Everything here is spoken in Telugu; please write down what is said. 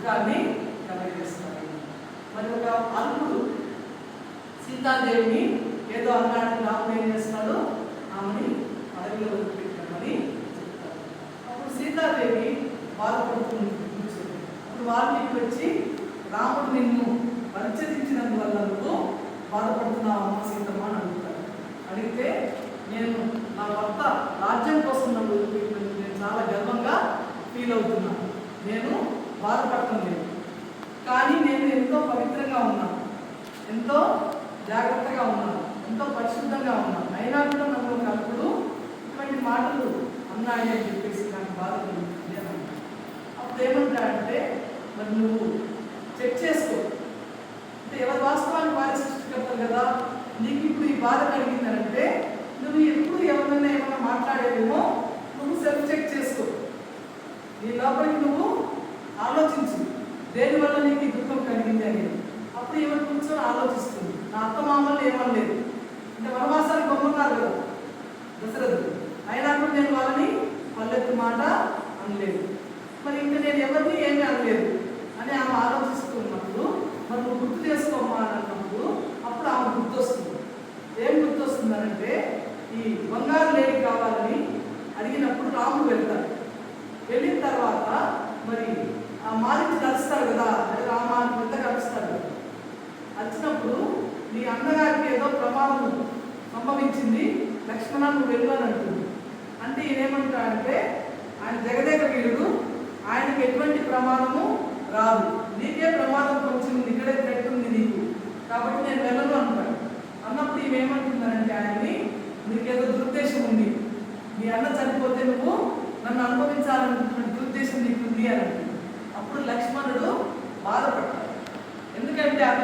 దుఃఖాన్ని కలగజేస్తాడు. మరి ఒక అల్పుడు సీతాదేవిని ఏదో అన్నాడు, రాముడు ఏం చేస్తున్నాడు, ఆమెని అడవిలో వదిలిపెట్టామని చెప్తాడు. అప్పుడు సీతాదేవి బాధపడుతుంది. అప్పుడు వాల్మీకి వచ్చి, రాముడు నిన్ను పరిచయించినందువల్ల నువ్వు బాధపడుతున్నావు అమ్మ సీతమ్మ అని అడుగుతాడు. అడిగితే, నేను నా భర్త రాజ్యం కోసం నన్ను వదిలిపెట్టినందుకు నేను చాలా గర్వంగా ఫీల్ అవుతున్నాను, నేను బాధపడటం లేదు. కానీ నేను ఎంతో పవిత్రంగా ఉన్నాను, ఎంతో జాగ్రత్తగా ఉన్నాను, ఎంతో పరిశుద్ధంగా ఉన్నాను, అయినా కూడా నన్ను ఒక అల్పుడు ఇటువంటి మాటలు అన్నాయి అని చెప్పేసి నాకు బాధ కలుగుతుంది అని అంటాను. అప్పుడు ఏమంటాడంటే, మరి నువ్వు చెక్ చేసుకో, అంటే ఎవరు వాస్తవాన్ని వారి సృష్టికర్తలు కదా, నీకు ఇప్పుడు ఈ బాధ కలిగిందనంటే నువ్వు ఎప్పుడు ఎవరైనా ఏమైనా మాట్లాడేవేమో నువ్వు సెల్ఫ్ చెక్ చేసుకో, నీ లోపలికి నువ్వు ఆలోచించు దేనివల్ల నీకు ఈ దుఃఖం కలిగింది అని. అప్పుడు ఏమని కూర్చొని ఆలోచిస్తుంది, నా అత్తమామలు ఏమనలేదు, అంటే వనవాసానికి పంపున్నారు కదా దశరథుడు, అయినా కూడా నేను వాళ్ళని పల్లెత్తు మాట అనలేదు, మరి ఇంకా నేను ఎవరిని ఏమీ అనలేదు అని ఆమె ఆలోచిస్తున్నప్పుడు, మరి నువ్వు గుర్తు చేసుకోమ్మా అని అన్నప్పుడు అప్పుడు ఆమె గుర్తొస్తుంది. ఏం గుర్తొస్తుందనంటే, ఈ బంగారు లేడి కావాలని అడిగినప్పుడు రాముడు వెళ్తాడు. వెళ్ళిన తర్వాత మరి ఆ మారించి కలుస్తాడు కదా, అదే రామాన్ని పెద్ద కలుస్తాడు. వచ్చినప్పుడు నీ అన్నగారికి ఏదో ప్రమాదం సంభవించింది, లక్ష్మణ నువ్వు వెళ్ళు అని అంటుంది. అంటే ఈయనేమంటాడంటే, ఆయన జగదేక వీరుడు, ఆయనకి ఎటువంటి ప్రమాదము రాదు, నీకే ప్రమాదం కొంచెం ఇక్కడే పెట్టుంది నీకు, కాబట్టి నేను వెళ్ళను అంటాడు. అన్నప్పుడు ఈమెమంటుందనంటే, ఆయన్ని నీకేదో దురుద్దేశం ఉంది, నీ అన్న చనిపోతే నువ్వు నన్ను అనుభవించాలనుకుంటున్న దురుద్దేశం నీకు ఉంది అని.